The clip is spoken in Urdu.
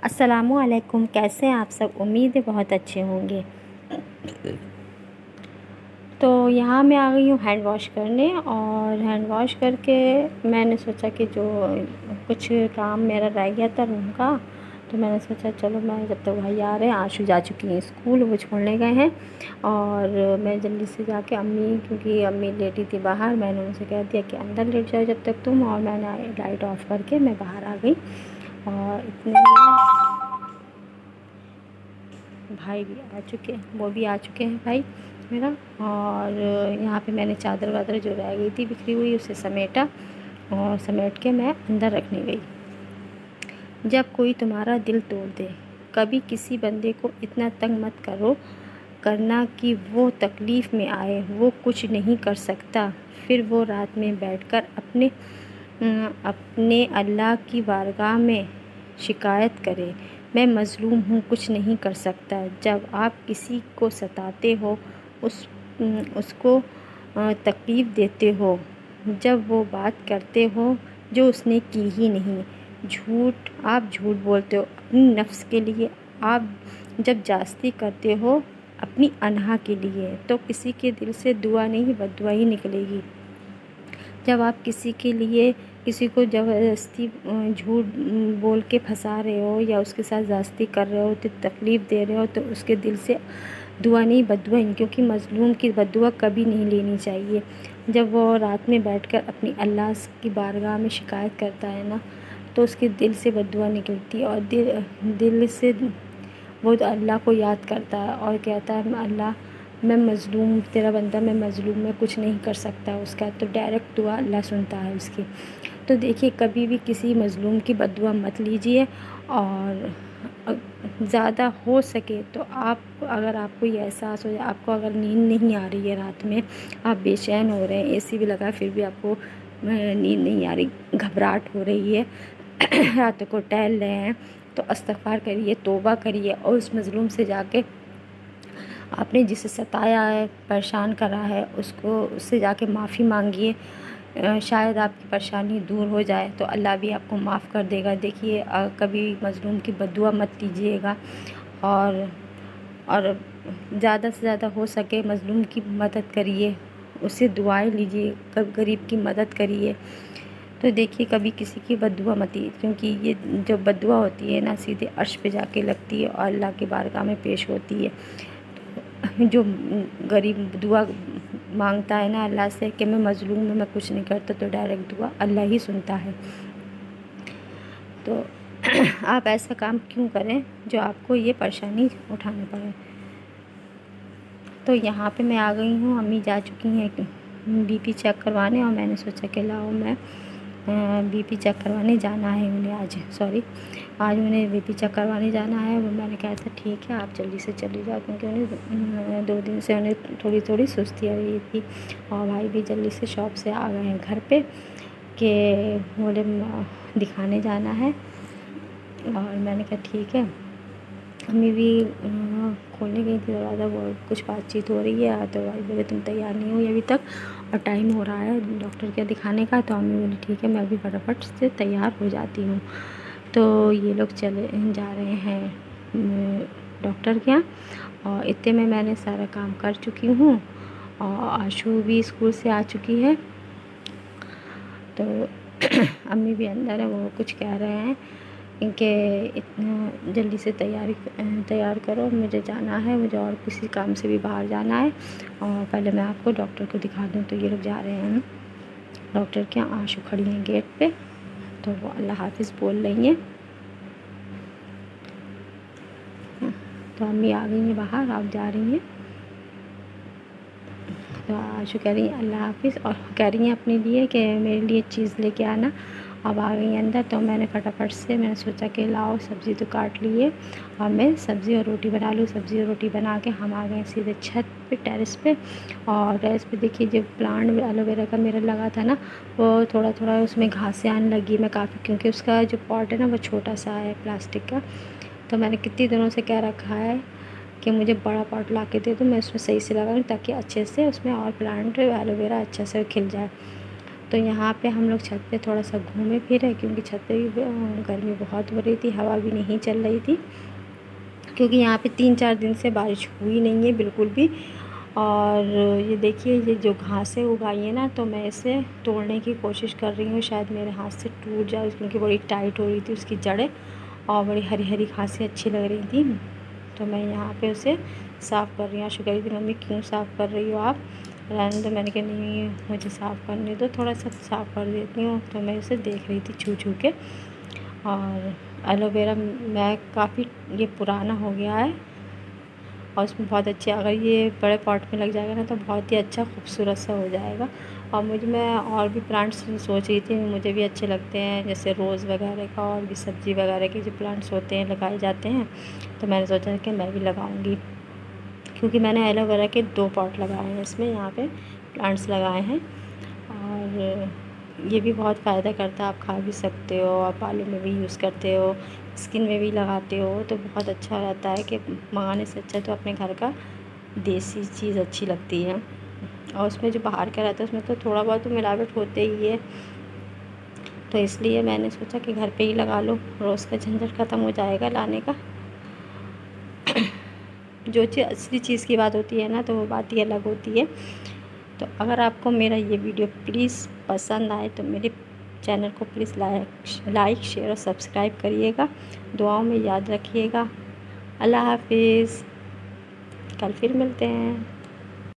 السلام علیکم، کیسے ہیں آپ سب؟ امید ہے بہت اچھے ہوں گے۔ تو یہاں میں آ گئی ہوں ہینڈ واش کرنے، اور ہینڈ واش کر کے میں نے سوچا کہ جو کچھ کام میرا رہ گیا تھا روم کا، تو میں نے سوچا چلو میں جب تک بھائی آ رہے ہیں، آشو جا چکی ہیں اسکول، وہ چھوڑنے گئے ہیں، اور میں جلدی سے جا کے کیونکہ امی لیٹی تھی باہر، میں نے ان سے کہہ دیا کہ اندر لیٹ جاؤ جب تک تم، اور میں نے لائٹ آف کر کے میں باہر آ گئی۔ اور اتنے بھائی بھی آ چکے ہیں، وہ بھی آ چکے ہیں بھائی میرا، اور یہاں پہ میں نے چادر وادر جو رہ گئی تھی بکھری ہوئی اسے سمیٹا، اور سمیٹ کے میں اندر رکھنے گئی۔ جب کوئی تمہارا دل توڑ دے، کبھی کسی بندے کو اتنا تنگ مت کرنا کہ وہ تکلیف میں آئے، وہ کچھ نہیں کر سکتا، پھر وہ رات میں بیٹھ کر اپنے اللہ کی بارگاہ میں شکایت کرے، میں مظلوم ہوں، کچھ نہیں کر سکتا۔ جب آپ کسی کو ستاتے ہو، اس کو تکلیف دیتے ہو، جب وہ بات کرتے ہو جو اس نے کی ہی نہیں، آپ جھوٹ بولتے ہو اپنی نفس کے لیے، آپ جب جاستی کرتے ہو اپنی انہا کے لیے، تو کسی کے دل سے دعا نہیں بددعا ہی نکلے گی۔ جب آپ کسی کو زبردستی جھوٹ بول کے پھنسا رہے ہو، یا اس کے ساتھ زیادتی کر رہے ہو، تو تکلیف دے رہے ہو، تو اس کے دل سے دعا نہیں بددعا ہی، کیونکہ مظلوم کی بددعا کبھی نہیں لینی چاہیے۔ جب وہ رات میں بیٹھ کر اپنی اللہ کی بارگاہ میں شکایت کرتا ہے نا، تو اس کے دل سے بددعا نکلتی ہے، اور دل سے وہ اللہ کو یاد کرتا ہے اور کہتا ہے اللہ میں مظلوم، تیرا بندہ میں مظلوم، میں کچھ نہیں کر سکتا اس کا، تو ڈائریکٹ دعا اللہ سنتا ہے اس کی۔ تو دیکھیے، کبھی بھی کسی مظلوم کی بددعا مت لیجیے، اور زیادہ ہو سکے تو اگر آپ کو یہ احساس ہو جائے، آپ کو اگر نیند نہیں آ رہی ہے رات میں، آپ بے چین ہو رہے ہیں، اے سی بھی لگا پھر بھی آپ کو نیند نہیں آ رہی، گھبراہٹ ہو رہی ہے، راتوں کو ٹہل رہے ہیں، تو استغفار کریے، توبہ کریے، اور اس مظلوم سے جا کے آپ نے جسے ستایا ہے، پریشان کرا ہے، اس سے جا کے معافی مانگیے، شاید آپ کی پریشانی دور ہو جائے، تو اللہ بھی آپ کو معاف کر دے گا۔ دیکھیے، کبھی مظلوم کی بددعا مت لیجیے گا، اور زیادہ سے زیادہ ہو سکے مظلوم کی مدد کریے، اس سے دعائیں لیجیے، غریب کی مدد کریے۔ تو دیکھیے، کبھی کسی کی بددعا مت لیجیے، کیونکہ یہ جو بددعا ہوتی ہے نا، سیدھے عرش پہ جا کے لگتی ہے اور اللہ کی بارگاہ میں پیش ہوتی ہے۔ جو غریب دعا مانگتا ہے نا اللہ سے کہ میں مظلوم ہوں، میں کچھ نہیں کرتا، تو ڈائریکٹ دعا اللہ ہی سنتا ہے۔ تو آپ ایسا کام کیوں کریں جو آپ کو یہ پریشانی اٹھانی پڑے۔ تو یہاں پہ میں آ گئی ہوں، امی جا چکی ہیں بی پی چیک کروانے، اور میں نے سوچا کہ لاؤ میں بی پی چیک کروانے جانا ہے انہیں آج انہیں بی پی چیک کروانے جانا ہے۔ وہ میں نے کہا تھا ٹھیک ہے، آپ جلدی سے چلی جاؤ، کیونکہ انہیں 2 دن سے انہیں تھوڑی سستی آ رہی تھی، اور بھائی بھی جلدی سے شاپ سے آ گئے ہیں گھر پہ کہ بولے دکھانے جانا ہے، اور میں نے کہا ٹھیک ہے۔ امی بھی کھولنے گئی تھی دروازہ، وہ کچھ بات چیت ہو رہی ہے، تو بھائی بولے تم تیار نہیں ہوئی ابھی تک، اور ٹائم ہو رہا ہے ڈاکٹر کے دکھانے کا، تو امی بولی ٹھیک ہے، میں ابھی فٹافٹ سے تیار ہو جاتی ہوں۔ تو یہ لوگ جا رہے ہیں ڈاکٹر کے یہاں، اور اتنے میں نے سارا کام کر چکی ہوں، اور آشو بھی اسکول سے آ چکی ہے۔ تو امی بھی اندر ہیں، وہ کچھ کہہ رہے ہیں کہ اتنا جلدی سے تیار کرو، مجھے جانا ہے، مجھے اور کسی کام سے بھی باہر جانا ہے، اور پہلے میں آپ کو ڈاکٹر کو دکھا دوں۔ تو یہ لوگ جا رہے ہیں ڈاکٹر کے یہاں، آشو کھڑی ہیں گیٹ پہ، تو وہ اللہ حافظ بول رہی ہیں۔ تو امی آ گئی ہیں باہر، آپ جا رہی ہیں، تو آشو کہہ رہی ہیں اللہ حافظ، اور کہہ رہی ہیں اپنے لیے کہ میرے لیے چیز لے کے آنا۔ اب آ گئی اندر، تو میں نے فٹافٹ سے میں نے سوچا کہ لاؤ سبزی تو کاٹ لیے، اور میں سبزی اور روٹی بنا لوں۔ سبزی اور روٹی بنا کے ہم آ گئے سیدھے چھت پہ، ٹیرس پہ، اور ٹیرس پہ دیکھیے جو پلانٹ ایلو ویرا کا میرا لگا تھا نا، وہ تھوڑا تھوڑا اس میں گھاسیں آنے لگی، میں کافی، کیونکہ اس کا جو پاٹ ہے نا وہ چھوٹا سا ہے پلاسٹک کا، تو میں نے کتنی دنوں سے کہہ رکھا ہے کہ مجھے بڑا پاٹ لا کے دے دو، میں اس میں صحیح سے لگاؤں تاکہ اچھے سے اس میں اور پلانٹ ایلو ویرا اچھے سے کھل جائے۔ تو یہاں پہ ہم لوگ چھت پہ تھوڑا سا گھومے پھرے، کیونکہ چھت پہ بھی گرمی بہت ہو رہی تھی، ہوا بھی نہیں چل رہی تھی، کیونکہ یہاں پہ 3-4 دن سے بارش ہوئی نہیں ہے بالکل بھی۔ اور یہ دیکھیے یہ جو گھاسیں اگائی ہیں نا، تو میں اسے توڑنے کی کوشش کر رہی ہوں، شاید میرے ہاتھ سے ٹوٹ جائے، کیونکہ بڑی ٹائٹ ہو رہی تھی اس کی جڑیں، اور بڑی ہری ہری گھاسیں اچھی لگ رہی تھیں۔ تو میں یہاں پہ اسے صاف کر رہی ہوں۔ عائشہ کہہ رہی تھی ممی کیوں صاف کر رہی ہو آپ، رہنے دو۔ میں نے کہا نہیں مجھے صاف کرنے دو، تھوڑا سا صاف کر دیتی ہوں۔ تو میں اسے دیکھ رہی تھی چھو کے۔ اور ایلو ویرا میں کافی یہ پرانا ہو گیا ہے، اور اس میں بہت اچھے، اگر یہ بڑے پاٹ میں لگ جائے گا نا تو بہت ہی اچھا خوبصورت سا ہو جائے گا۔ اور میں اور بھی پلانٹس سوچ رہی تھی، مجھے بھی اچھے لگتے ہیں، جیسے روز وغیرہ کا، اور بھی سبزی وغیرہ کے جو پلانٹس ہوتے ہیں لگائے جاتے ہیں، تو میں نے سوچا کہ میں بھی لگاؤں گی، کیونکہ میں نے ایلو ویرا کے 2 پاٹ لگائے ہیں، اس میں یہاں پہ پلانٹس لگائے ہیں، اور یہ بھی بہت فائدہ کرتا ہے، آپ کھا بھی سکتے ہو، آپ بالوں میں بھی یوز کرتے ہو، اسکن میں بھی لگاتے ہو، تو بہت اچھا رہتا ہے، کہ منگانے سے اچھا تو اپنے گھر کا دیسی چیز اچھی لگتی ہے۔ اور اس میں جو باہر کا رہتا ہے اس میں تو تھوڑا بہت تو ملاوٹ ہوتے ہی ہے، تو اس لیے میں نے سوچا کہ گھر پہ ہی لگا لو، روز کا جھنجھٹ ختم ہو جائے گا لانے کا۔ جو چیز اصلی چیز کی بات ہوتی ہے نا، تو وہ بات ہی الگ ہوتی ہے۔ تو اگر آپ کو میرا یہ ویڈیو پلیز پسند آئے تو میرے چینل کو پلیز لائک شیئر اور سبسکرائب کریے گا، دعاؤں میں یاد رکھیے گا۔ اللہ حافظ، کل پھر ملتے ہیں۔